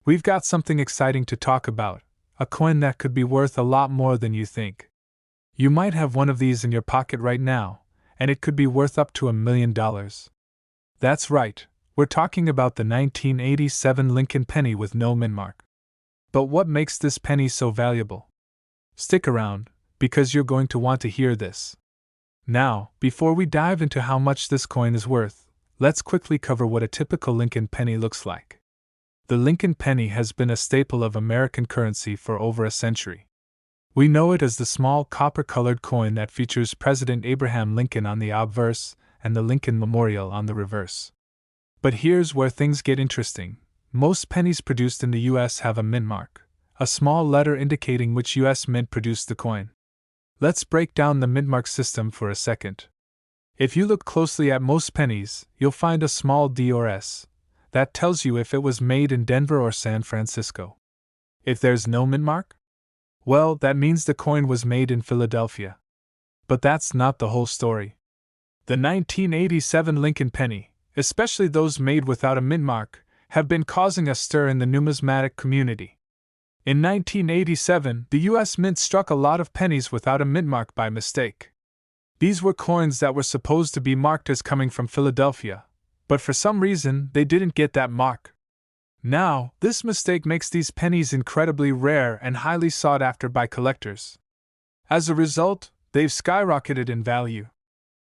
we've got something exciting to talk about, a coin that could be worth a lot more than you think. You might have one of these in your pocket right now, and it could be worth up to $1 million. That's right, we're talking about the 1987 Lincoln penny with no mint mark. But what makes this penny so valuable? Stick around, because you're going to want to hear this. Now, before we dive into how much this coin is worth, let's quickly cover what a typical Lincoln penny looks like. The Lincoln penny has been a staple of American currency for over a century. We know it as the small copper-colored coin that features President Abraham Lincoln on the obverse and the Lincoln Memorial on the reverse. But here's where things get interesting. Most pennies produced in the U.S. have a mint mark, a small letter indicating which U.S. mint produced the coin. Let's break down the mint mark system for a second. If you look closely at most pennies, you'll find a small D or S. That tells you if it was made in Denver or San Francisco. If there's no mint mark, well, that means the coin was made in Philadelphia. But that's not the whole story. The 1987 Lincoln penny, especially those made without a mint mark, have been causing a stir in the numismatic community. In 1987, the U.S. Mint struck a lot of pennies without a mint mark by mistake. These were coins that were supposed to be marked as coming from Philadelphia, but for some reason they didn't get that mark. Now, this mistake makes these pennies incredibly rare and highly sought after by collectors. As a result, they've skyrocketed in value.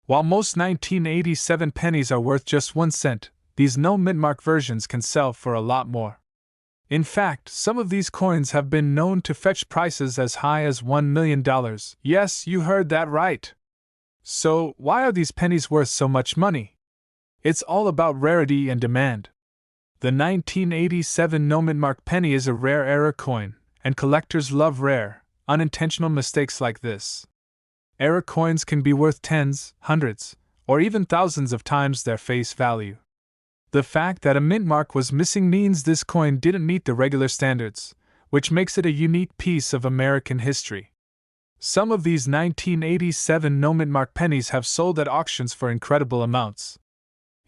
While most 1987 pennies are worth just 1 cent, these no mint mark versions can sell for a lot more. In fact, some of these coins have been known to fetch prices as high as $1 million. Yes, you heard that right. So, why are these pennies worth so much money? It's all about rarity and demand. The 1987 no mint mark penny is a rare error coin, and collectors love rare, unintentional mistakes like this. Error coins can be worth tens, hundreds, or even thousands of times their face value. The fact that a mint mark was missing means this coin didn't meet the regular standards, which makes it a unique piece of American history. Some of these 1987 no mint mark pennies have sold at auctions for incredible amounts.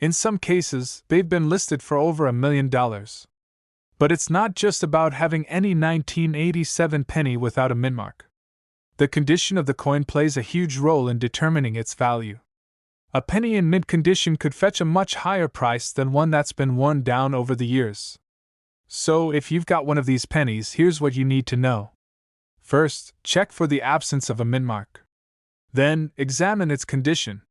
In some cases, they've been listed for over $1 million. But it's not just about having any 1987 penny without a mint mark. The condition of the coin plays a huge role in determining its value. A penny in mint condition could fetch a much higher price than one that's been worn down over the years. So, if you've got one of these pennies, here's what you need to know. First, check for the absence of a mint mark. Then, examine its condition.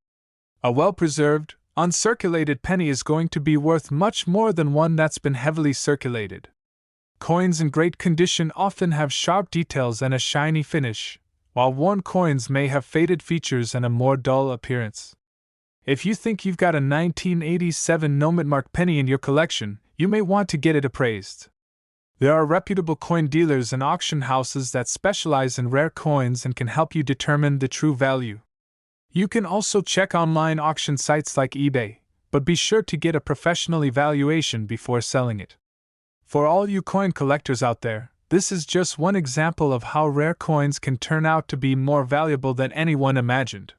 A well-preserved, uncirculated penny is going to be worth much more than one that's been heavily circulated. Coins in great condition often have sharp details and a shiny finish, while worn coins may have faded features and a more dull appearance. If you think you've got a 1987 no mint mark penny in your collection, you may want to get it appraised. There are reputable coin dealers and auction houses that specialize in rare coins and can help you determine the true value. You can also check online auction sites like eBay, but be sure to get a professional evaluation before selling it. For all you coin collectors out there, this is just one example of how rare coins can turn out to be more valuable than anyone imagined.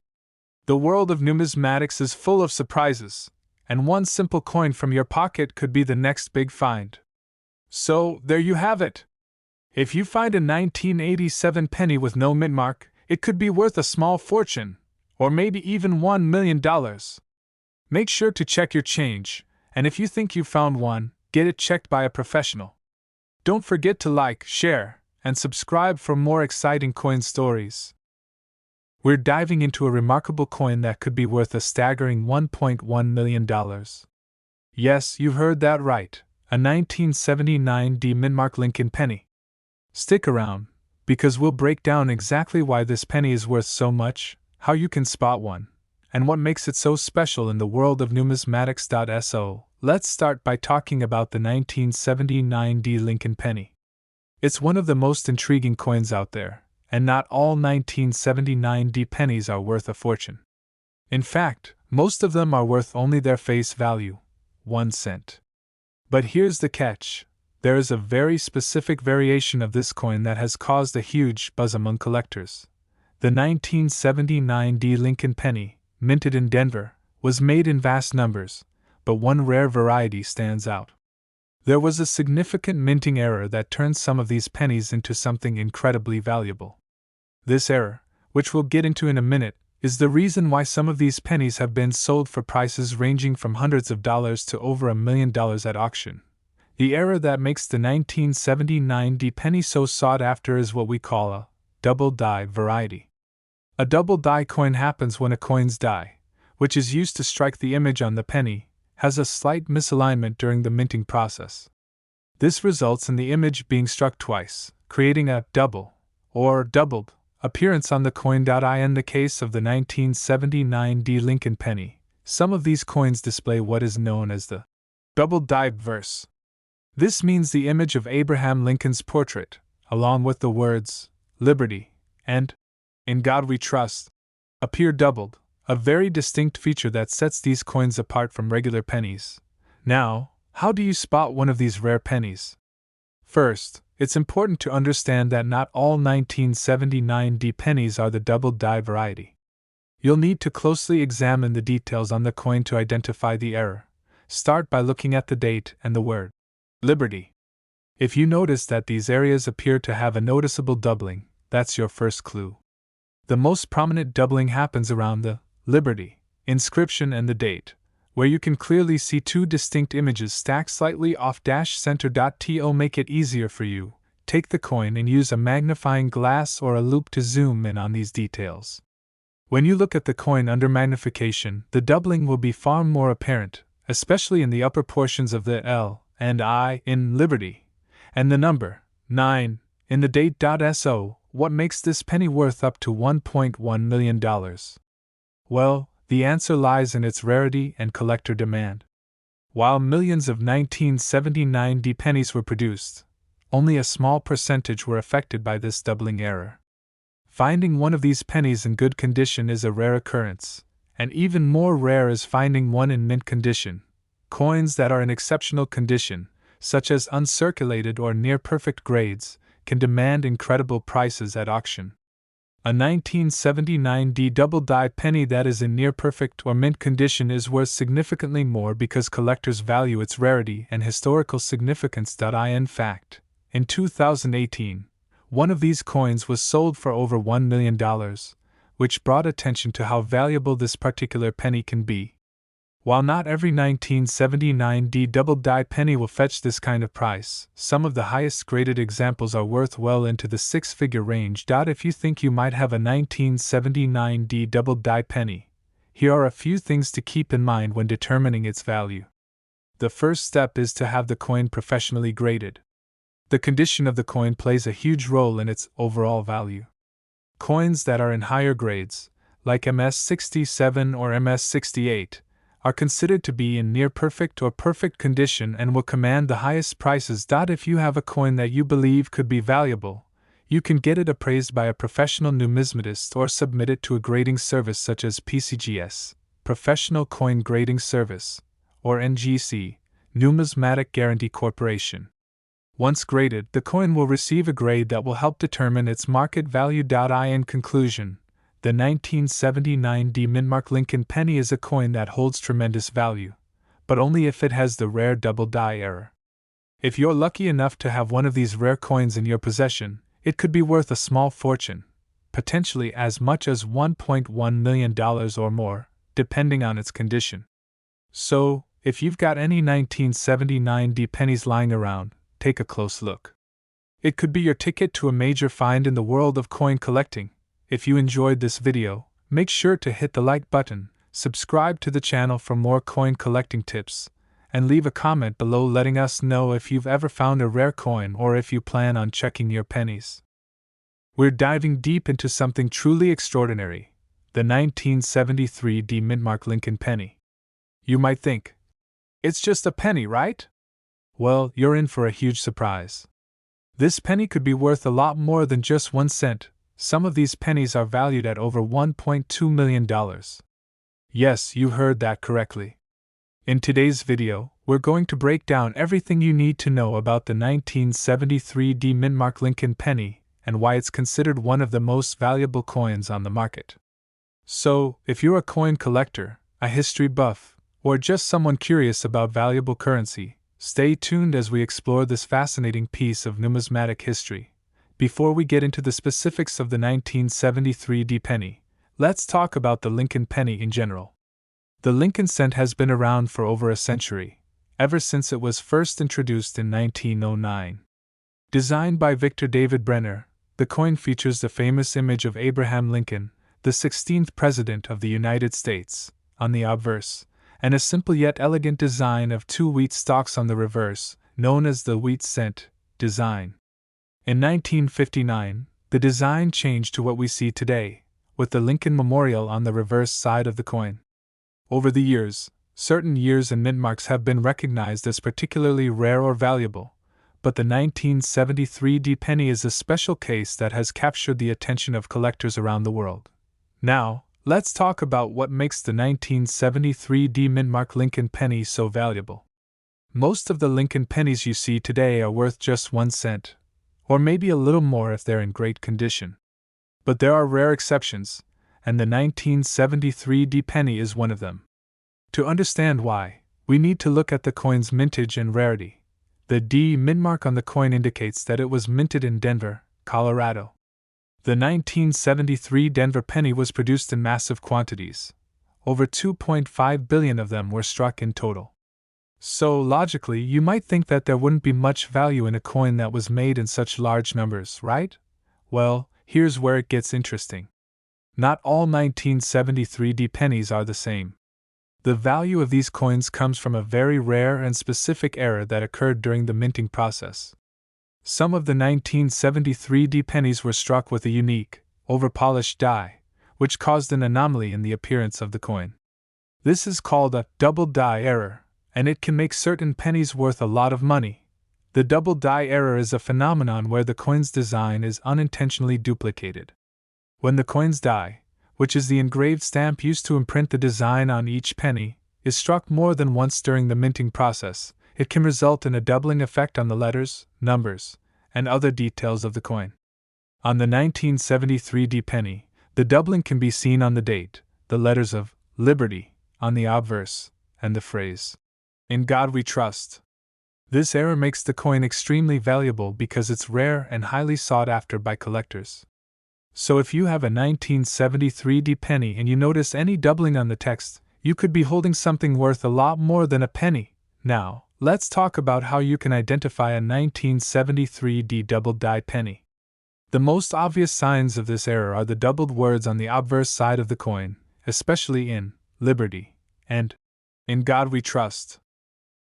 The world of numismatics is full of surprises, and one simple coin from your pocket could be the next big find. So, there you have it. If you find a 1987 penny with no mint mark, it could be worth a small fortune, or maybe even $1 million. Make sure to check your change, and if you think you found one, get it checked by a professional. Don't forget to like, share, and subscribe for more exciting coin stories. We're diving into a remarkable coin that could be worth a staggering $1.1 million. Yes, you heard that right, a 1979 D mint mark Lincoln penny. Stick around, because we'll break down exactly why this penny is worth so much, how you can spot one, and what makes it so special in the world of numismatics. Let's start by talking about the 1979 D Lincoln penny. It's one of the most intriguing coins out there, and not all 1979 D pennies are worth a fortune. In fact, most of them are worth only their face value, 1 cent. But here's the catch. There is a very specific variation of this coin that has caused a huge buzz among collectors. The 1979 D Lincoln penny, minted in Denver, was made in vast numbers, but one rare variety stands out. There was a significant minting error that turned some of these pennies into something incredibly valuable. This error, which we'll get into in a minute, is the reason why some of these pennies have been sold for prices ranging from hundreds of dollars to over $1 million at auction. The error that makes the 1979 D penny so sought after is what we call a double die variety. A double die coin happens when a coin's die, which is used to strike the image on the penny, has a slight misalignment during the minting process. This results in the image being struck twice, creating a double, or doubled, appearance on the coin. In the case of the 1979 D Lincoln penny, some of these coins display what is known as the double die verse. This means the image of Abraham Lincoln's portrait, along with the words, Liberty, and In God We Trust, appear doubled, a very distinct feature that sets these coins apart from regular pennies. Now, how do you spot one of these rare pennies? First, it's important to understand that not all 1979 D pennies are the double die variety. You'll need to closely examine the details on the coin to identify the error. Start by looking at the date and the word Liberty. If you notice that these areas appear to have a noticeable doubling, that's your first clue. The most prominent doubling happens around the Liberty inscription and the date, where you can clearly see two distinct images stacked slightly off center. To make it easier for you, take the coin and use a magnifying glass or a loupe to zoom in on these details. When you look at the coin under magnification, the doubling will be far more apparent, especially in the upper portions of the L and I in Liberty, and the number 9 in the date. So, what makes this penny worth up to $1.1 million? Well, the answer lies in its rarity and collector demand. While millions of 1979 D pennies were produced, only a small percentage were affected by this doubling error. Finding one of these pennies in good condition is a rare occurrence, and even more rare is finding one in mint condition. Coins that are in exceptional condition, such as uncirculated or near-perfect grades, can demand incredible prices at auction. A 1979 D double die penny that is in near-perfect or mint condition is worth significantly more because collectors value its rarity and historical significance. In fact, in 2018, one of these coins was sold for over $1 million, which brought attention to how valuable this particular penny can be. While not every 1979 D double die penny will fetch this kind of price, some of the highest graded examples are worth well into the six-figure range. If you think you might have a 1979 D double die penny, here are a few things to keep in mind when determining its value. The first step is to have the coin professionally graded. The condition of the coin plays a huge role in its overall value. Coins that are in higher grades, like MS-67 or MS-68, are considered to be in near-perfect or perfect condition and will command the highest prices. If you have a coin that you believe could be valuable, you can get it appraised by a professional numismatist or submit it to a grading service such as PCGS, Professional Coin Grading Service, or NGC, Numismatic Guarantee Corporation. Once graded, the coin will receive a grade that will help determine its market value. In conclusion, the 1979 D Mintmark Lincoln penny is a coin that holds tremendous value, but only if it has the rare double die error. If you're lucky enough to have one of these rare coins in your possession, it could be worth a small fortune, potentially as much as $1.1 million or more, depending on its condition. So, if you've got any 1979 D pennies lying around, take a close look. It could be your ticket to a major find in the world of coin collecting. If you enjoyed this video, make sure to hit the like button, subscribe to the channel for more coin collecting tips, and leave a comment below letting us know if you've ever found a rare coin or if you plan on checking your pennies. We're diving deep into something truly extraordinary, the 1973 D Mintmark Lincoln penny. You might think, it's just a penny, right? Well, you're in for a huge surprise. This penny could be worth a lot more than just 1 cent. Some of these pennies are valued at over $1.2 million. Yes, you heard that correctly. In today's video, we're going to break down everything you need to know about the 1973 D Mintmark Lincoln penny and why it's considered one of the most valuable coins on the market. So, if you're a coin collector, a history buff, or just someone curious about valuable currency, Stay tuned as we explore this fascinating piece of numismatic history. Before we get into the specifics of the 1973 D penny, let's talk about the Lincoln penny in general. The Lincoln cent has been around for over a century, ever since it was first introduced in 1909. Designed by Victor David Brenner, the coin features the famous image of Abraham Lincoln, the 16th President of the United States, on the obverse, and a simple yet elegant design of two wheat stalks on the reverse, known as the wheat cent design. In 1959, the design changed to what we see today, with the Lincoln Memorial on the reverse side of the coin. Over the years, certain years and mint marks have been recognized as particularly rare or valuable, but the 1973 D penny is a special case that has captured the attention of collectors around the world. Now, let's talk about what makes the 1973 D mint mark Lincoln penny so valuable. Most of the Lincoln pennies you see today are worth just 1 cent, or maybe a little more if they're in great condition. But there are rare exceptions, and the 1973 D penny is one of them. To understand why, we need to look at the coin's mintage and rarity. The D mint mark on the coin indicates that it was minted in Denver, Colorado. The 1973 Denver penny was produced in massive quantities. Over 2.5 billion of them were struck in total. So, logically, you might think that there wouldn't be much value in a coin that was made in such large numbers, right? Well, here's where it gets interesting. Not all 1973 D pennies are the same. The value of these coins comes from a very rare and specific error that occurred during the minting process. Some of the 1973 D pennies were struck with a unique, overpolished die, which caused an anomaly in the appearance of the coin. This is called a double die error, and it can make certain pennies worth a lot of money. The double die error is a phenomenon where the coin's design is unintentionally duplicated. When the coin's die, which is the engraved stamp used to imprint the design on each penny, is struck more than once during the minting process, it can result in a doubling effect on the letters, numbers, and other details of the coin. On the 1973 D penny, the doubling can be seen on the date, the letters of Liberty on the obverse, and the phrase, "In God We Trust." This error makes the coin extremely valuable because it's rare and highly sought after by collectors. So if you have a 1973 D penny and you notice any doubling on the text, you could be holding something worth a lot more than a penny. Now, let's talk about how you can identify a 1973 D double die penny. The most obvious signs of this error are the doubled words on the obverse side of the coin, especially in Liberty and In God We Trust.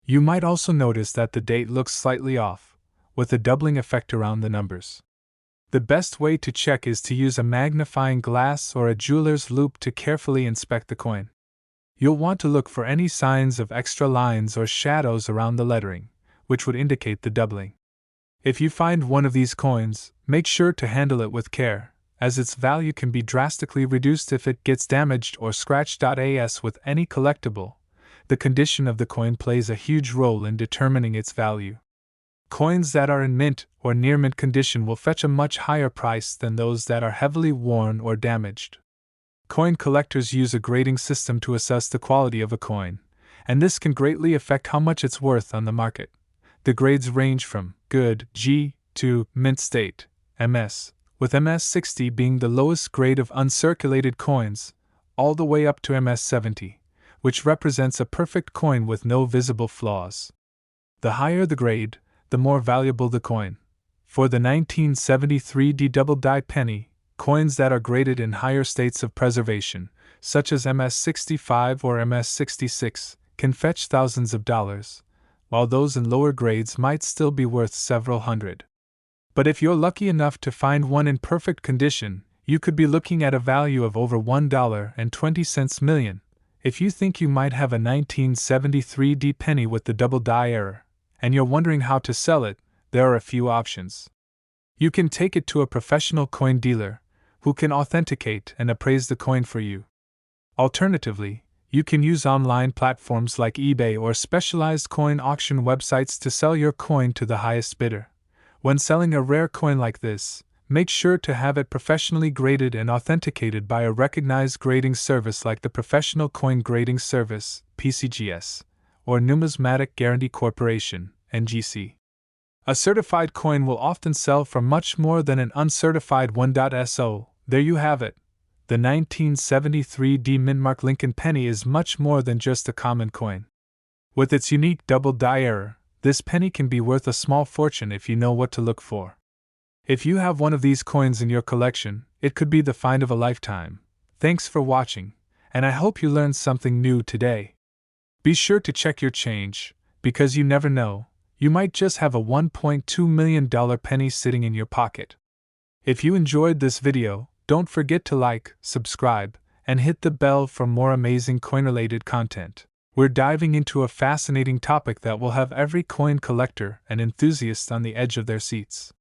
You might also notice that the date looks slightly off, with a doubling effect around the numbers. The best way to check is to use a magnifying glass or a jeweler's loupe to carefully inspect the coin. You'll want to look for any signs of extra lines or shadows around the lettering, which would indicate the doubling. If you find one of these coins, make sure to handle it with care, as its value can be drastically reduced if it gets damaged or scratched. As with any collectible, the condition of the coin plays a huge role in determining its value. Coins that are in mint or near mint condition will fetch a much higher price than those that are heavily worn or damaged. Coin collectors use a grading system to assess the quality of a coin, and this can greatly affect how much it's worth on the market. The grades range from good G to mint state MS, with MS 60 being the lowest grade of uncirculated coins, all the way up to MS 70, which represents a perfect coin with no visible flaws. The higher the grade, the more valuable the coin. For the 1973 D double die penny, coins that are graded in higher states of preservation, such as MS 65 or MS 66, can fetch thousands of dollars, while those in lower grades might still be worth several hundred. But if you're lucky enough to find one in perfect condition, you could be looking at a value of over $1.20 million. If you think you might have a 1973 D penny with the double die error, and you're wondering how to sell it, there are a few options. You can take it to a professional coin dealer, who can authenticate and appraise the coin for you. Alternatively, you can use online platforms like eBay or specialized coin auction websites to sell your coin to the highest bidder. When selling a rare coin like this, make sure to have it professionally graded and authenticated by a recognized grading service like the Professional Coin Grading Service, PCGS, or Numismatic Guarantee Corporation, NGC. A certified coin will often sell for much more than an uncertified one. So, there you have it. The 1973 D Mintmark Lincoln penny is much more than just a common coin. With its unique double die error, this penny can be worth a small fortune if you know what to look for. If you have one of these coins in your collection, it could be the find of a lifetime. Thanks for watching, and I hope you learned something new today. Be sure to check your change, because you never know, you might just have a $1.2 million penny sitting in your pocket. If you enjoyed this video, don't forget to like, subscribe, and hit the bell for more amazing coin-related content. We're diving into a fascinating topic that will have every coin collector and enthusiast on the edge of their seats.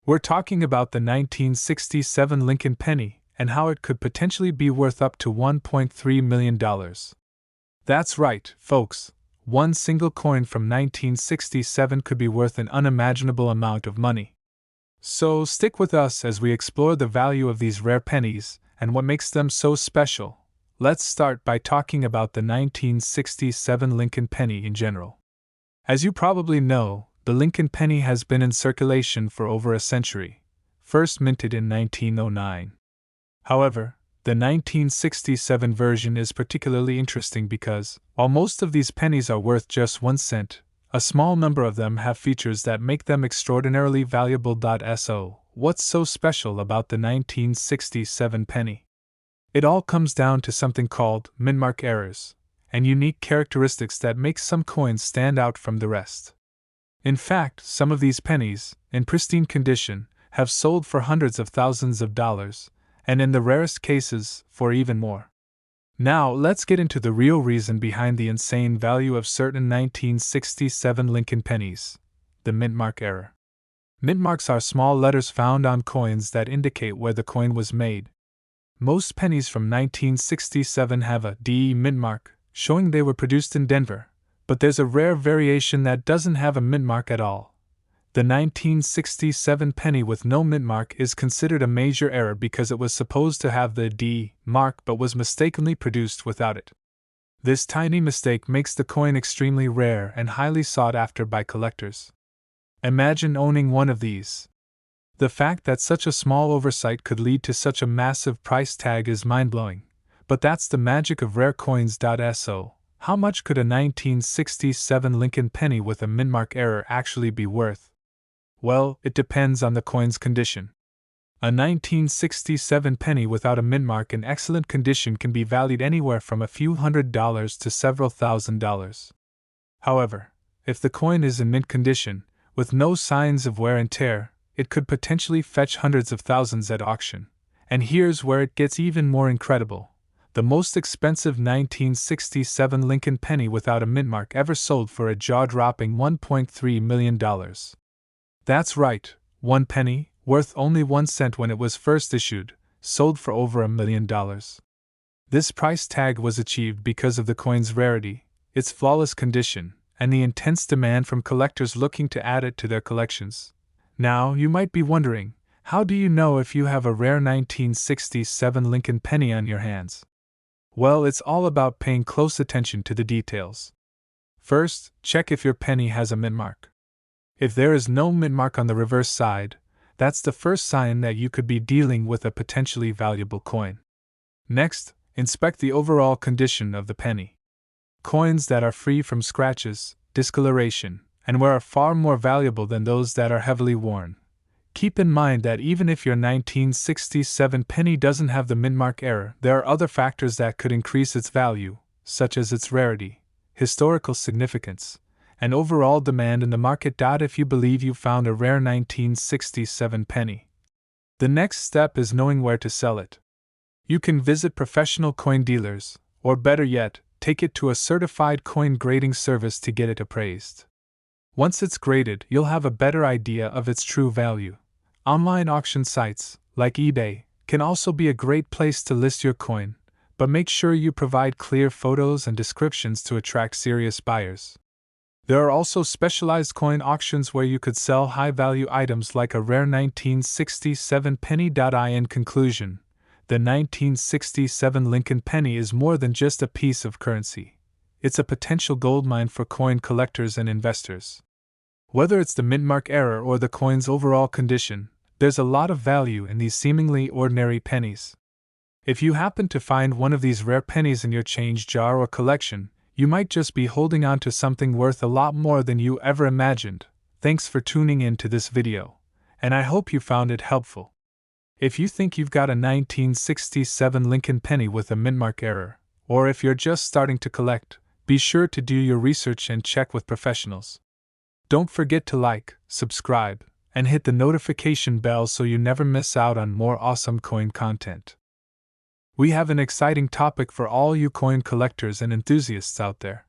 We're talking about the 1967 Lincoln penny and how it could potentially be worth up to $1.3 million. That's right, folks. One single coin from 1967 could be worth an unimaginable amount of money. So stick with us as we explore the value of these rare pennies and what makes them so special. Let's start by talking about the 1967 Lincoln penny in general. As you probably know, the Lincoln penny has been in circulation for over a century, first minted in 1909. However, the 1967 version is particularly interesting because, while most of these pennies are worth just 1 cent, a small number of them have features that make them extraordinarily valuable. So, what's so special about the 1967 penny? It all comes down to something called mintmark errors, and unique characteristics that make some coins stand out from the rest. In fact, some of these pennies, in pristine condition, have sold for hundreds of thousands of dollars, and in the rarest cases, for even more. Now, let's get into the real reason behind the insane value of certain 1967 Lincoln pennies: the mintmark error. Mintmarks are small letters found on coins that indicate where the coin was made. Most pennies from 1967 have a D mintmark, showing they were produced in Denver, but there's a rare variation that doesn't have a mintmark at all. The 1967 penny with no mintmark is considered a major error because it was supposed to have the D mark but was mistakenly produced without it. This tiny mistake makes the coin extremely rare and highly sought after by collectors. Imagine owning one of these. The fact that such a small oversight could lead to such a massive price tag is mind-blowing, but that's the magic of rare coins. So, how much could a 1967 Lincoln penny with a mintmark error actually be worth? Well, it depends on the coin's condition. A 1967 penny without a mintmark in excellent condition can be valued anywhere from a few $100s to several $1,000s. However, if the coin is in mint condition, with no signs of wear and tear, it could potentially fetch hundreds of thousands at auction. And here's where it gets even more incredible. The most expensive 1967 Lincoln penny without a mintmark ever sold for a jaw-dropping $1.3 million. That's right, one penny, worth only 1 cent when it was first issued, sold for over $1 million. This price tag was achieved because of the coin's rarity, its flawless condition, and the intense demand from collectors looking to add it to their collections. Now, you might be wondering, how do you know if you have a rare 1967 Lincoln penny on your hands? Well, it's all about paying close attention to the details. First, check if your penny has a mintmark. If there is no mintmark on the reverse side, that's the first sign that you could be dealing with a potentially valuable coin. Next, inspect the overall condition of the penny. Coins that are free from scratches, discoloration, and wear are far more valuable than those that are heavily worn. Keep in mind that even if your 1967 penny doesn't have the mintmark error, there are other factors that could increase its value, such as its rarity, historical significance, and overall demand in the market. If you believe you found a rare 1967 penny, the next step is knowing where to sell it. You can visit professional coin dealers, or better yet, take it to a certified coin grading service to get it appraised. Once it's graded, you'll have a better idea of its true value. Online auction sites, like eBay, can also be a great place to list your coin, but make sure you provide clear photos and descriptions to attract serious buyers. There are also specialized coin auctions where you could sell high-value items like a rare 1967 penny. In conclusion, the 1967 Lincoln penny is more than just a piece of currency. it's a potential goldmine for coin collectors and investors. Whether it's the mint mark error or the coin's overall condition, there's a lot of value in these seemingly ordinary pennies. If you happen to find one of these rare pennies in your change jar or collection, you might just be holding on to something worth a lot more than you ever imagined. Thanks for tuning in to this video, and I hope you found it helpful. If you think you've got a 1967 Lincoln penny with a mint mark error, or if you're just starting to collect, be sure to do your research and check with professionals. Don't forget to like, subscribe, and hit the notification bell so you never miss out on more awesome coin content. We have an exciting topic for all you coin collectors and enthusiasts out there.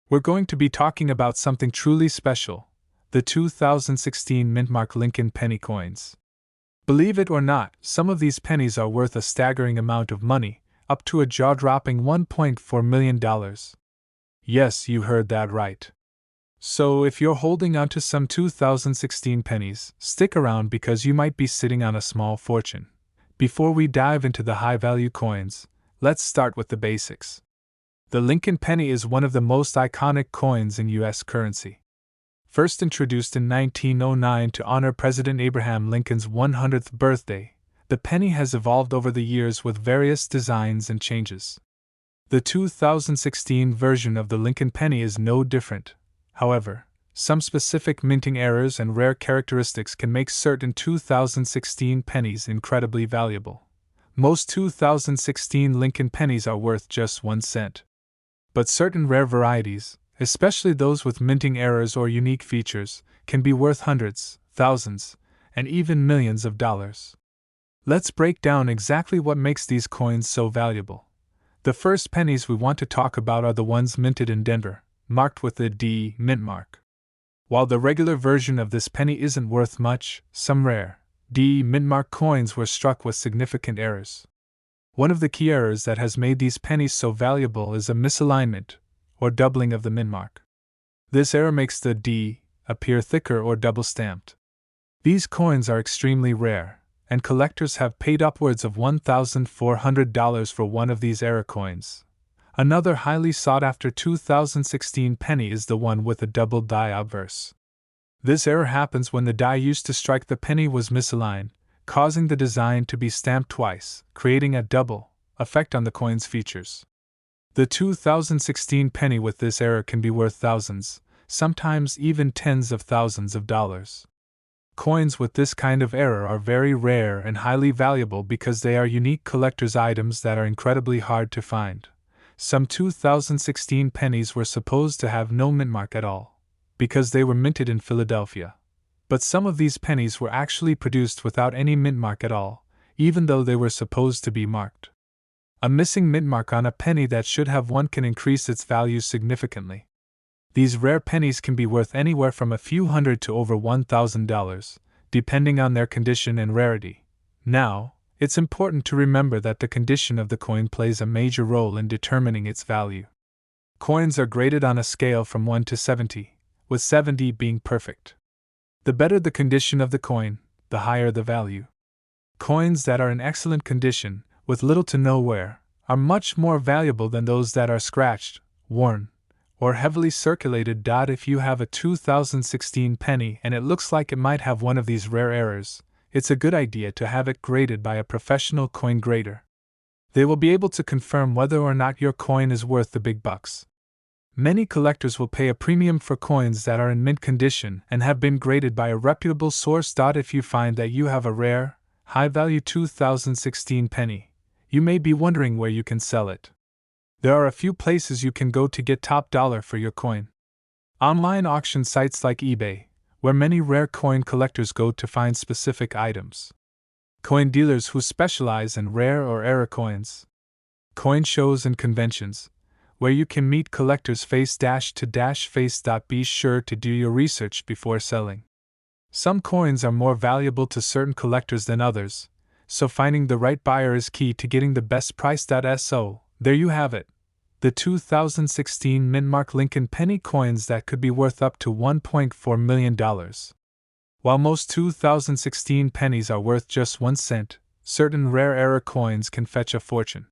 We're going to be talking about something truly special, the 2016 mint mark Lincoln penny coins. Believe it or not, some of these pennies are worth a staggering amount of money, up to a jaw-dropping $1.4 million. Yes, you heard that right. So if you're holding on to some 2016 pennies, stick around because you might be sitting on a small fortune. Before we dive into the high-value coins, let's start with the basics. The Lincoln penny is one of the most iconic coins in U.S. currency. First introduced in 1909 to honor President Abraham Lincoln's 100th birthday, the penny has evolved over the years with various designs and changes. The 2016 version of the Lincoln penny is no different. However, some specific minting errors and rare characteristics can make certain 2016 pennies incredibly valuable. Most 2016 Lincoln pennies are worth just 1 cent. But certain rare varieties, especially those with minting errors or unique features, can be worth hundreds, thousands, and even millions of dollars. Let's break down exactly what makes these coins so valuable. The first pennies we want to talk about are the ones minted in Denver, marked with the D mint mark. While the regular version of this penny isn't worth much, some rare D mint mark coins were struck with significant errors. One of the key errors that has made these pennies so valuable is a misalignment, or doubling of the mint mark. This error makes the D appear thicker or double-stamped. These coins are extremely rare, and collectors have paid upwards of $1,400 for one of these error coins. Another highly sought-after 2016 penny is the one with a double die obverse. This error happens when the die used to strike the penny was misaligned, causing the design to be stamped twice, creating a double effect on the coin's features. The 2016 penny with this error can be worth thousands, sometimes even tens of thousands of dollars. Coins with this kind of error are very rare and highly valuable because they are unique collector's items that are incredibly hard to find. Some 2016 pennies were supposed to have no mint mark at all, because they were minted in Philadelphia. But some of these pennies were actually produced without any mint mark at all, even though they were supposed to be marked. A missing mint mark on a penny that should have one can increase its value significantly. These rare pennies can be worth anywhere from a few hundred to over $1,000, depending on their condition and rarity. Now, it's important to remember that the condition of the coin plays a major role in determining its value. Coins are graded on a scale from 1 to 70, with 70 being perfect. The better the condition of the coin, the higher the value. Coins that are in excellent condition, with little to no wear, are much more valuable than those that are scratched, worn, or heavily circulated. If you have a 2016 penny and it looks like it might have one of these rare errors, it's a good idea to have it graded by a professional coin grader. They will be able to confirm whether or not your coin is worth the big bucks. Many collectors will pay a premium for coins that are in mint condition and have been graded by a reputable source. If you find that you have a rare, high-value 2016 penny, you may be wondering where you can sell it. There are a few places you can go to get top dollar for your coin. Online auction sites like eBay, where many rare coin collectors go to find specific items. Coin dealers who specialize in rare or error coins. Coin shows and conventions, where you can meet collectors face-to-face. Be sure to do your research before selling. Some coins are more valuable to certain collectors than others, so finding the right buyer is key to getting the best price. So, there you have it. The 2016 mint mark Lincoln penny coins that could be worth up to $1.4 million. While most 2016 pennies are worth just 1 cent, certain rare error coins can fetch a fortune.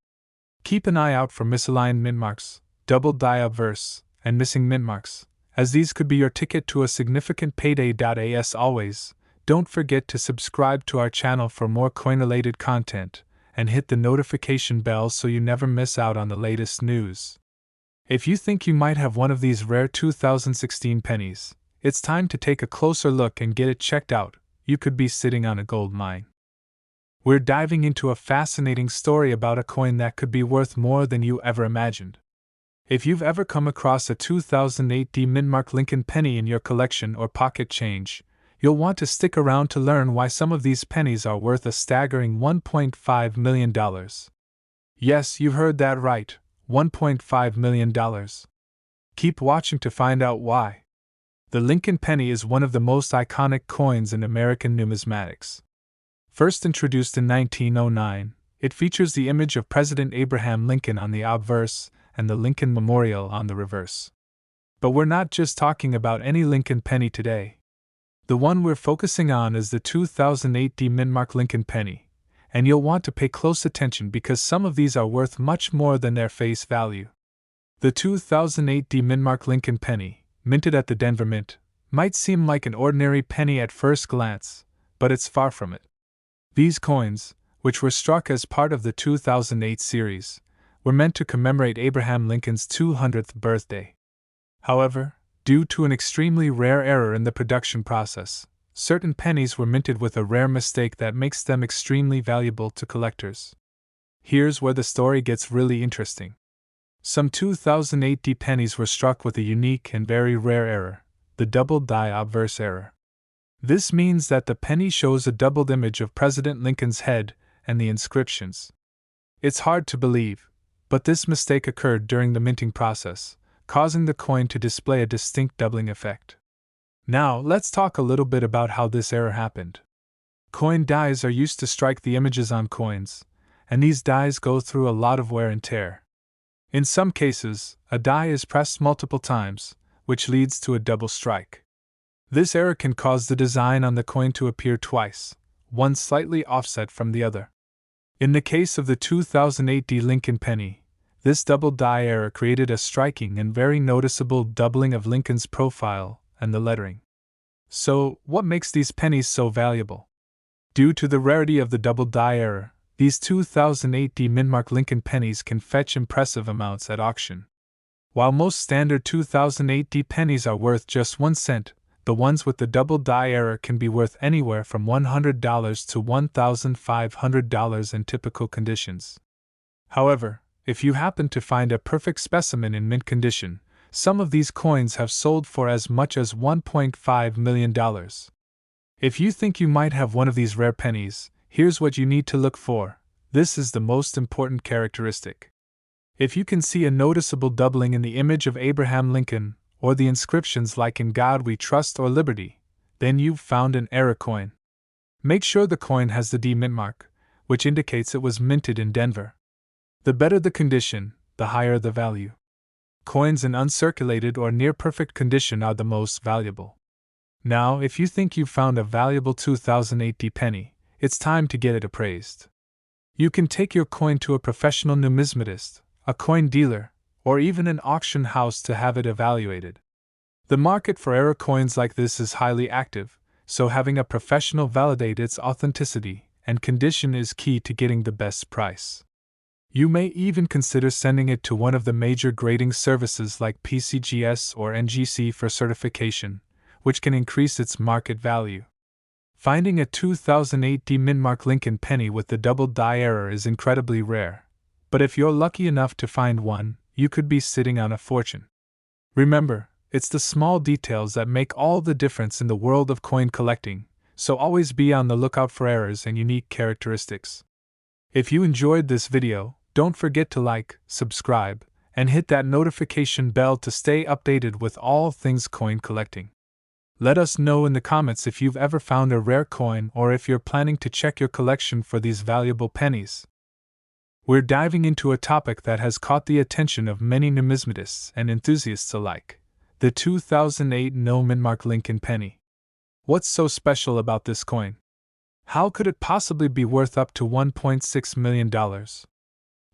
Keep an eye out for misaligned mint marks, double die obverse, and missing mint marks, as these could be your ticket to a significant payday. As always, don't forget to subscribe to our channel for more coin-related content, and hit the notification bell so you never miss out on the latest news. If you think you might have one of these rare 2016 pennies, it's time to take a closer look and get it checked out. You could be sitting on a gold mine. We're diving into a fascinating story about a coin that could be worth more than you ever imagined. If you've ever come across a 2008 mintmark Lincoln penny in your collection or pocket change, you'll want to stick around to learn why some of these pennies are worth a staggering $1.5 million. Yes, you heard that right, $1.5 million. Keep watching to find out why. The Lincoln penny is one of the most iconic coins in American numismatics. First introduced in 1909, it features the image of President Abraham Lincoln on the obverse and the Lincoln Memorial on the reverse. But we're not just talking about any Lincoln penny today. The one we're focusing on is the 2008 mintmark Lincoln penny, and you'll want to pay close attention because some of these are worth much more than their face value. The 2008 mintmark Lincoln penny, minted at the Denver Mint, might seem like an ordinary penny at first glance, but it's far from it. These coins, which were struck as part of the 2008 series, were meant to commemorate Abraham Lincoln's 200th birthday. However, due to an extremely rare error in the production process, certain pennies were minted with a rare mistake that makes them extremely valuable to collectors. Here's where the story gets really interesting. Some 2008 pennies were struck with a unique and very rare error, the double die obverse error. This means that the penny shows a doubled image of President Lincoln's head and the inscriptions. It's hard to believe, but this mistake occurred during the minting process, causing the coin to display a distinct doubling effect. Now, let's talk a little bit about how this error happened. Coin dies are used to strike the images on coins, and these dies go through a lot of wear and tear. In some cases, a die is pressed multiple times, which leads to a double strike. This error can cause the design on the coin to appear twice, one slightly offset from the other. In the case of the 2008 Lincoln penny, this double die error created a striking and very noticeable doubling of Lincoln's profile and the lettering. So, what makes these pennies so valuable? Due to the rarity of the double die error, these 2008 mintmark Lincoln pennies can fetch impressive amounts at auction. While most standard 2008 pennies are worth just 1 cent, the ones with the double die error can be worth anywhere from $100 to $1,500 in typical conditions. However, if you happen to find a perfect specimen in mint condition, some of these coins have sold for as much as $1.5 million. If you think you might have one of these rare pennies, here's what you need to look for. This is the most important characteristic. If you can see a noticeable doubling in the image of Abraham Lincoln, or the inscriptions like "In God We Trust" or "Liberty," then you've found an error coin. Make sure the coin has the D mint mark, which indicates it was minted in Denver. The better the condition, the higher the value. Coins in uncirculated or near-perfect condition are the most valuable. Now, if you think you've found a valuable 2008 penny, it's time to get it appraised. You can take your coin to a professional numismatist, a coin dealer, or even an auction house to have it evaluated. The market for error coins like this is highly active, so having a professional validate its authenticity and condition is key to getting the best price. You may even consider sending it to one of the major grading services like PCGS or NGC for certification, which can increase its market value. Finding a 2008 mintmark Lincoln penny with the double die error is incredibly rare, but if you're lucky enough to find one, you could be sitting on a fortune. Remember, it's the small details that make all the difference in the world of coin collecting, so always be on the lookout for errors and unique characteristics. If you enjoyed this video, don't forget to like, subscribe, and hit that notification bell to stay updated with all things coin collecting. Let us know in the comments if you've ever found a rare coin or if you're planning to check your collection for these valuable pennies. We're diving into a topic that has caught the attention of many numismatists and enthusiasts alike: the 2008 mintmark Lincoln penny. What's so special about this coin? How could it possibly be worth up to $1.6 million?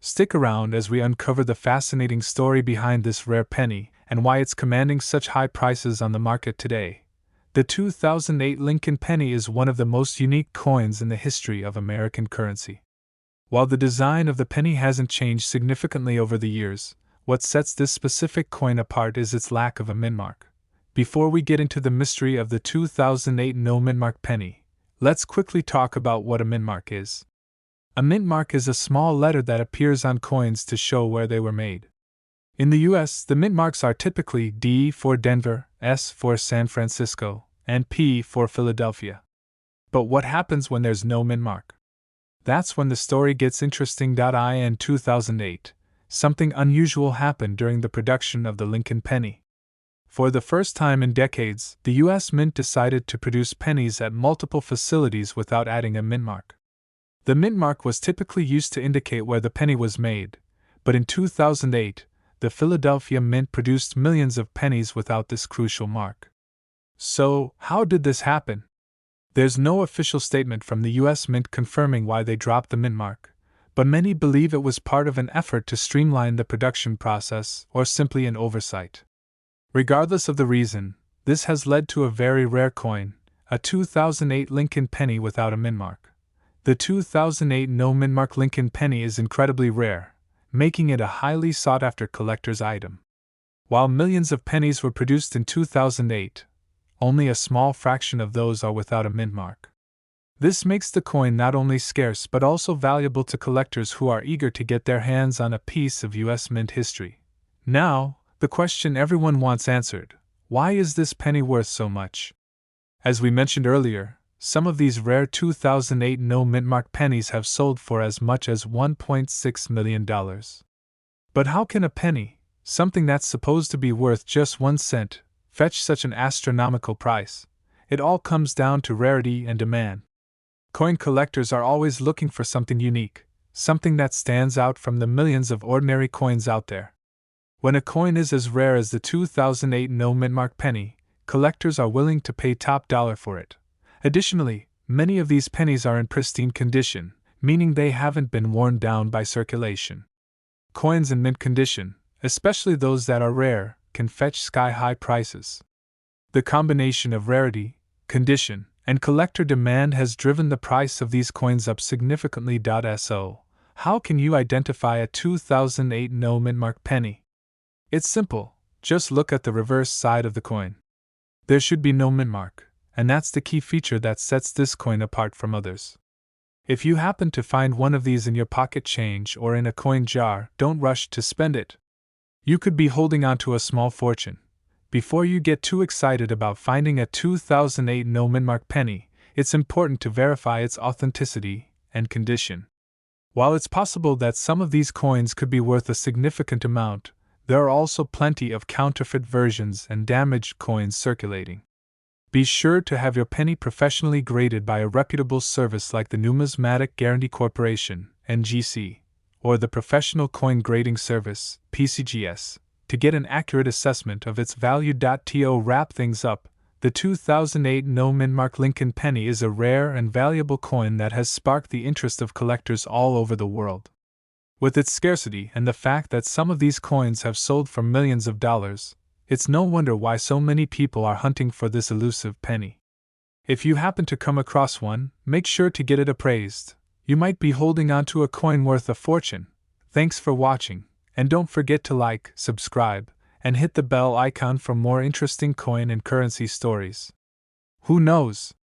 Stick around as we uncover the fascinating story behind this rare penny and why it's commanding such high prices on the market today. The 2008 Lincoln penny is one of the most unique coins in the history of American currency. While the design of the penny hasn't changed significantly over the years, what sets this specific coin apart is its lack of a mint mark. Before we get into the mystery of the 2008 no mint mark penny, let's quickly talk about what a mint mark is. A mint mark is a small letter that appears on coins to show where they were made. In the US, the mint marks are typically D for Denver, S for San Francisco, and P for Philadelphia. But what happens when there's no mint mark? That's when the story gets interesting. In 2008, something unusual happened during the production of the Lincoln penny. For the first time in decades, the US Mint decided to produce pennies at multiple facilities without adding a mint mark. The mint mark was typically used to indicate where the penny was made, but in 2008, the Philadelphia Mint produced millions of pennies without this crucial mark. So, how did this happen? There's no official statement from the US Mint confirming why they dropped the mint mark, but many believe it was part of an effort to streamline the production process or simply an oversight. Regardless of the reason, this has led to a very rare coin, a 2008 Lincoln penny without a mint mark. The 2008 no mint mark Lincoln penny is incredibly rare, making it a highly sought-after collector's item. While millions of pennies were produced in 2008, only a small fraction of those are without a mint mark. This makes the coin not only scarce but also valuable to collectors who are eager to get their hands on a piece of US Mint history. Now, the question everyone wants answered: why is this penny worth so much? As we mentioned earlier, some of these rare 2008 no mint mark pennies have sold for as much as $1.6 million. But how can a penny, something that's supposed to be worth just 1 cent, fetch such an astronomical price? It all comes down to rarity and demand. Coin collectors are always looking for something unique, something that stands out from the millions of ordinary coins out there. When a coin is as rare as the 2008 no mint mark penny, collectors are willing to pay top dollar for it. Additionally, many of these pennies are in pristine condition, meaning they haven't been worn down by circulation. Coins in mint condition, especially those that are rare, can fetch sky-high prices. The combination of rarity, condition, and collector demand has driven the price of these coins up significantly. So, how can you identify a 2008 no mint mark penny? It's simple, just look at the reverse side of the coin. There should be no mint mark, and that's the key feature that sets this coin apart from others. If you happen to find one of these in your pocket change or in a coin jar, don't rush to spend it. You could be holding on to a small fortune. Before you get too excited about finding a 2008 no mint mark penny, it's important to verify its authenticity and condition. While it's possible that some of these coins could be worth a significant amount, there are also plenty of counterfeit versions and damaged coins circulating. Be sure to have your penny professionally graded by a reputable service like the Numismatic Guarantee Corporation, NGC, or the Professional Coin Grading Service, PCGS, to get an accurate assessment of its value. To wrap things up, the 2008 no mint mark Lincoln penny is a rare and valuable coin that has sparked the interest of collectors all over the world. With its scarcity and the fact that some of these coins have sold for millions of dollars, it's no wonder why so many people are hunting for this elusive penny. If you happen to come across one, make sure to get it appraised. You might be holding on to a coin worth a fortune. Thanks for watching, and don't forget to like, subscribe, and hit the bell icon for more interesting coin and currency stories. Who knows?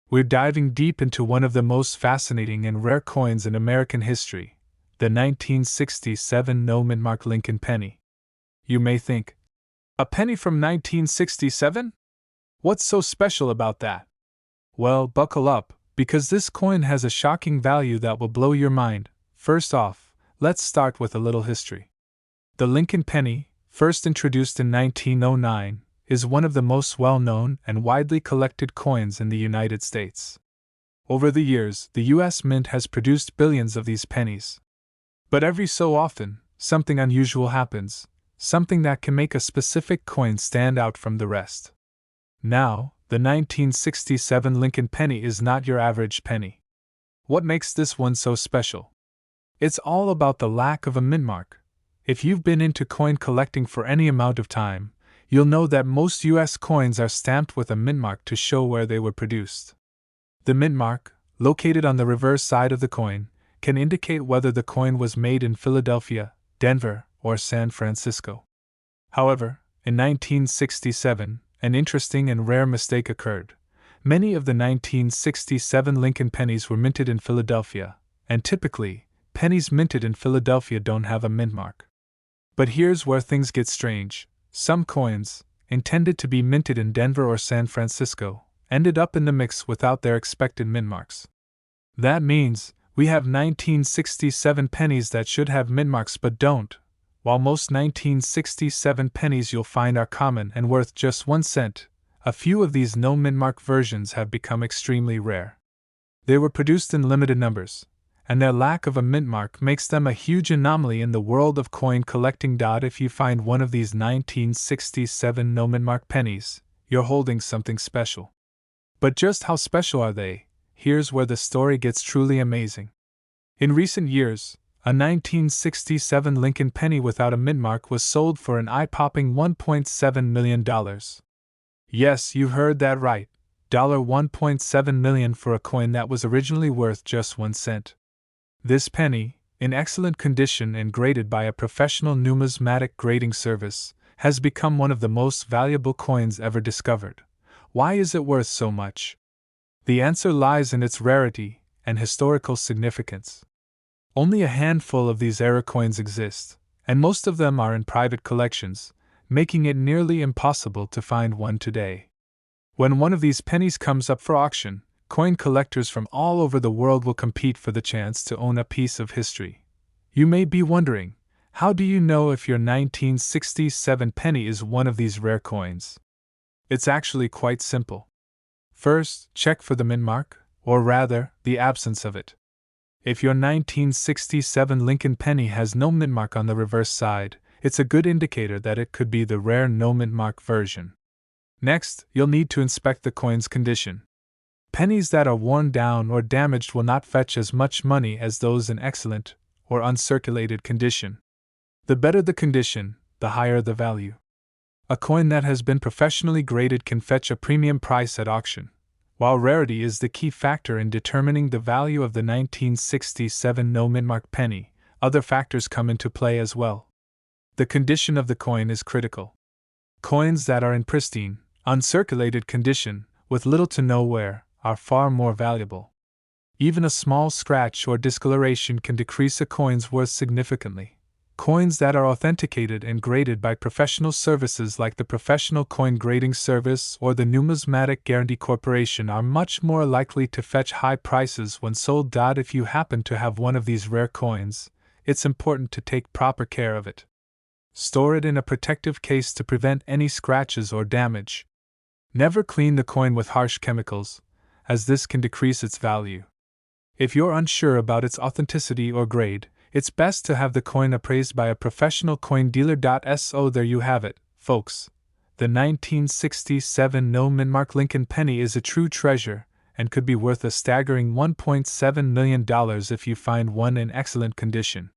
We're diving deep into one of the most fascinating and rare coins in American history, the 1967 no mint mark Lincoln penny. You may think, a penny from 1967? What's so special about that? Well, buckle up, because this coin has a shocking value that will blow your mind. First off, let's start with a little history. The Lincoln penny, first introduced in 1909, is one of the most well-known and widely collected coins in the United States. Over the years, the US Mint has produced billions of these pennies. But every so often, something unusual happens, something that can make a specific coin stand out from the rest. Now, the 1967 Lincoln penny is not your average penny. What makes this one so special? It's all about the lack of a mint mark. If you've been into coin collecting for any amount of time, you'll know that most US coins are stamped with a mint mark to show where they were produced. The mint mark, located on the reverse side of the coin, can indicate whether the coin was made in Philadelphia, Denver, or San Francisco. However, in 1967, an interesting and rare mistake occurred. Many of the 1967 Lincoln pennies were minted in Philadelphia, and typically, pennies minted in Philadelphia don't have a mint mark. But here's where things get strange. Some coins, intended to be minted in Denver or San Francisco, ended up in the mix without their expected mint marks. That means we have 1967 pennies that should have mint marks but don't. While most 1967 pennies you'll find are common and worth just 1 cent, a few of these no mint mark versions have become extremely rare. They were produced in limited numbers, and their lack of a mint mark makes them a huge anomaly in the world of coin collecting. If you find one of these 1967 no mint mark pennies, you're holding something special. But just how special are they? Here's where the story gets truly amazing. In recent years, a 1967 Lincoln penny without a mint mark was sold for an eye-popping $1.7 million. Yes, you heard that right, $1.7 million for a coin that was originally worth just 1 cent. This penny, in excellent condition and graded by a professional numismatic grading service, has become one of the most valuable coins ever discovered. Why is it worth so much? The answer lies in its rarity and historical significance. Only a handful of these era coins exist, and most of them are in private collections, making it nearly impossible to find one today. When one of these pennies comes up for auction, coin collectors from all over the world will compete for the chance to own a piece of history. You may be wondering, how do you know if your 1967 penny is one of these rare coins? It's actually quite simple. First, check for the mint mark, or rather, the absence of it. If your 1967 Lincoln penny has no mint mark on the reverse side, it's a good indicator that it could be the rare no mint mark version. Next, you'll need to inspect the coin's condition. Pennies that are worn down or damaged will not fetch as much money as those in excellent or uncirculated condition. The better the condition, the higher the value. A coin that has been professionally graded can fetch a premium price at auction. While rarity is the key factor in determining the value of the 1967 no mint mark penny, other factors come into play as well. The condition of the coin is critical. Coins that are in pristine, uncirculated condition, with little to no wear, are far more valuable. Even a small scratch or discoloration can decrease a coin's worth significantly. Coins that are authenticated and graded by professional services like the Professional Coin Grading Service or the Numismatic Guarantee Corporation are much more likely to fetch high prices when sold. If you happen to have one of these rare coins, it's important to take proper care of it. Store it in a protective case to prevent any scratches or damage. Never clean the coin with harsh chemicals, as this can decrease its value. If you're unsure about its authenticity or grade, it's best to have the coin appraised by a professional coin dealer. So there you have it, folks. The 1967 no mint mark Lincoln penny is a true treasure and could be worth a staggering $1.7 million if you find one in excellent condition.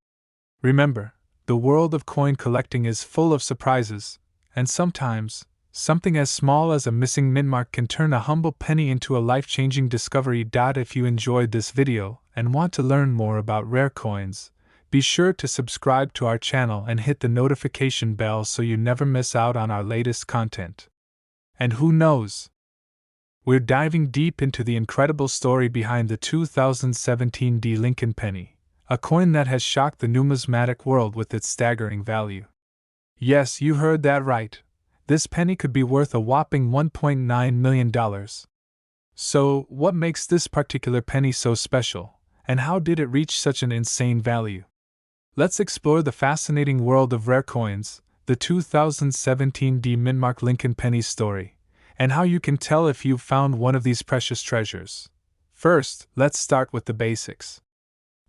Remember, the world of coin collecting is full of surprises, and sometimes, something as small as a missing mint mark can turn a humble penny into a life-changing discovery. If you enjoyed this video and want to learn more about rare coins, be sure to subscribe to our channel and hit the notification bell so you never miss out on our latest content. And who knows? We're diving deep into the incredible story behind the 2017 Lincoln penny, a coin that has shocked the numismatic world with its staggering value. Yes, you heard that right. This penny could be worth a whopping $1.9 million. So, what makes this particular penny so special, and how did it reach such an insane value? Let's explore the fascinating world of rare coins, the 2017 mint mark Lincoln penny story, and how you can tell if you've found one of these precious treasures. First, let's start with the basics.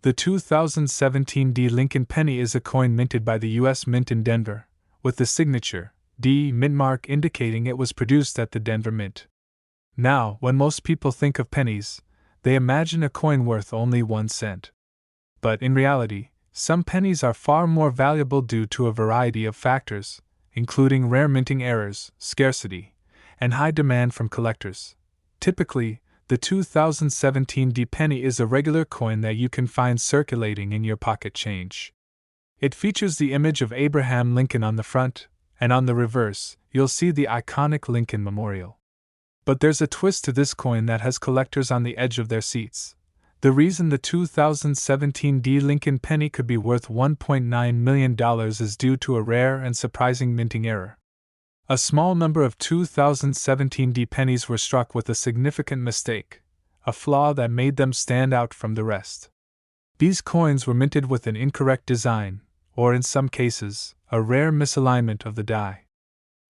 The 2017 Lincoln penny is a coin minted by the U.S. Mint in Denver, with the signature D mint mark indicating it was produced at the Denver Mint. Now, when most people think of pennies, they imagine a coin worth only 1 cent. But in reality, some pennies are far more valuable due to a variety of factors, including rare minting errors, scarcity, and high demand from collectors. Typically, the 2017 D penny is a regular coin that you can find circulating in your pocket change. It features the image of Abraham Lincoln on the front, and on the reverse, you'll see the iconic Lincoln Memorial. But there's a twist to this coin that has collectors on the edge of their seats. The reason the 2017 D Lincoln penny could be worth $1.9 million is due to a rare and surprising minting error. A small number of 2017 D pennies were struck with a significant mistake, a flaw that made them stand out from the rest. These coins were minted with an incorrect design, or in some cases, a rare misalignment of the die.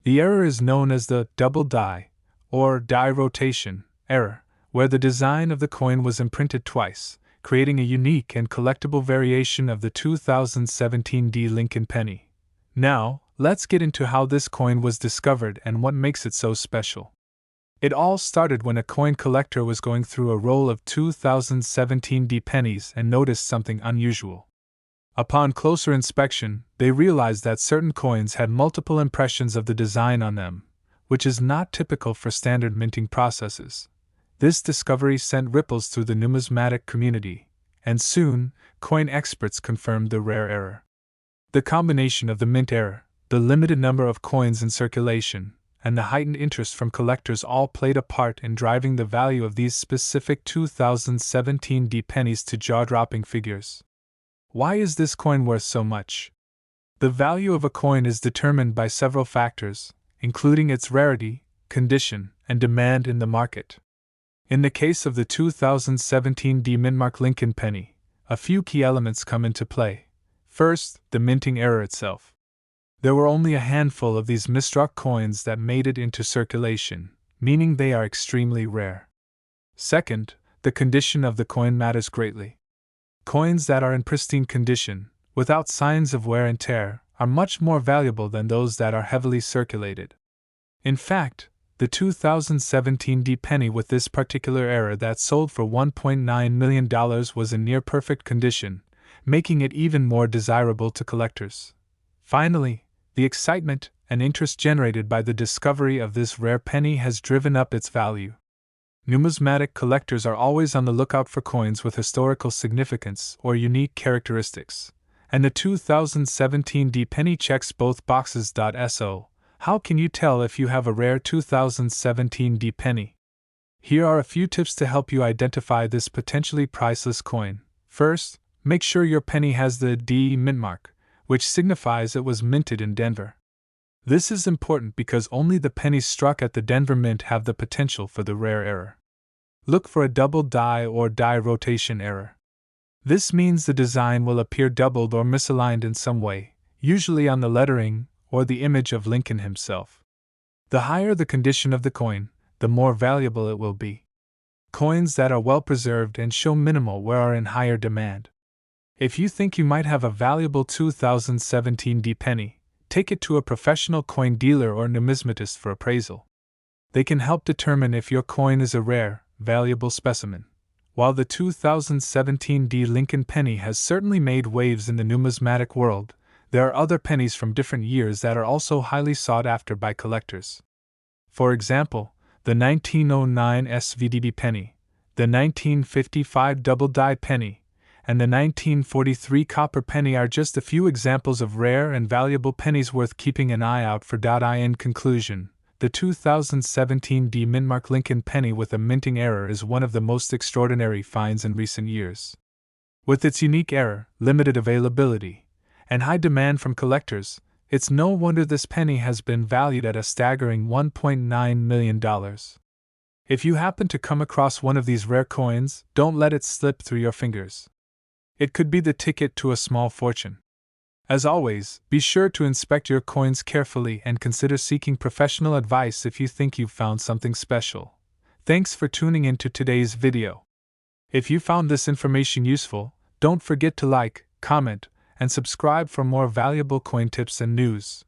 The error is known as the double die, or die rotation, error, where the design of the coin was imprinted twice, creating a unique and collectible variation of the 2017 D Lincoln penny. Now, let's get into how this coin was discovered and what makes it so special. It all started when a coin collector was going through a roll of 2017 D pennies and noticed something unusual. Upon closer inspection, they realized that certain coins had multiple impressions of the design on them, which is not typical for standard minting processes. This discovery sent ripples through the numismatic community, and soon, coin experts confirmed the rare error. The combination of the mint error, the limited number of coins in circulation, and the heightened interest from collectors all played a part in driving the value of these specific 2017 D pennies to jaw-dropping figures. Why is this coin worth so much? The value of a coin is determined by several factors, including its rarity, condition, and demand in the market. In the case of the 2017 D Mintmark Lincoln penny, a few key elements come into play. First, the minting error itself. There were only a handful of these misstruck coins that made it into circulation, meaning they are extremely rare. Second, the condition of the coin matters greatly. Coins that are in pristine condition, without signs of wear and tear, are much more valuable than those that are heavily circulated. In fact, the 2017 D penny with this particular error that sold for $1.9 million was in near-perfect condition, making it even more desirable to collectors. Finally, the excitement and interest generated by the discovery of this rare penny has driven up its value. Numismatic collectors are always on the lookout for coins with historical significance or unique characteristics, and the 2017 D penny checks both boxes. So, how can you tell if you have a rare 2017 D penny? Here are a few tips to help you identify this potentially priceless coin. First, make sure your penny has the D mint mark, which signifies it was minted in Denver. This is important because only the pennies struck at the Denver Mint have the potential for the rare error. Look for a double die or die rotation error. This means the design will appear doubled or misaligned in some way, usually on the lettering or the image of Lincoln himself. The higher the condition of the coin, the more valuable it will be. Coins that are well preserved and show minimal wear are in higher demand. If you think you might have a valuable 2017 D penny, take it to a professional coin dealer or numismatist for appraisal. They can help determine if your coin is a rare, valuable specimen. While the 2017 D Lincoln penny has certainly made waves in the numismatic world, there are other pennies from different years that are also highly sought after by collectors. For example, the 1909 SVDB penny, the 1955 double die penny, and the 1943 copper penny are just a few examples of rare and valuable pennies worth keeping an eye out for. In conclusion, the 2017 D Mintmark Lincoln penny with a minting error is one of the most extraordinary finds in recent years. With its unique error, limited availability, and high demand from collectors, it's no wonder this penny has been valued at a staggering $1.9 million. If you happen to come across one of these rare coins, don't let it slip through your fingers. It could be the ticket to a small fortune. As always, be sure to inspect your coins carefully and consider seeking professional advice if you think you've found something special. Thanks for tuning into today's video. If you found this information useful, don't forget to like, comment, and subscribe for more valuable coin tips and news.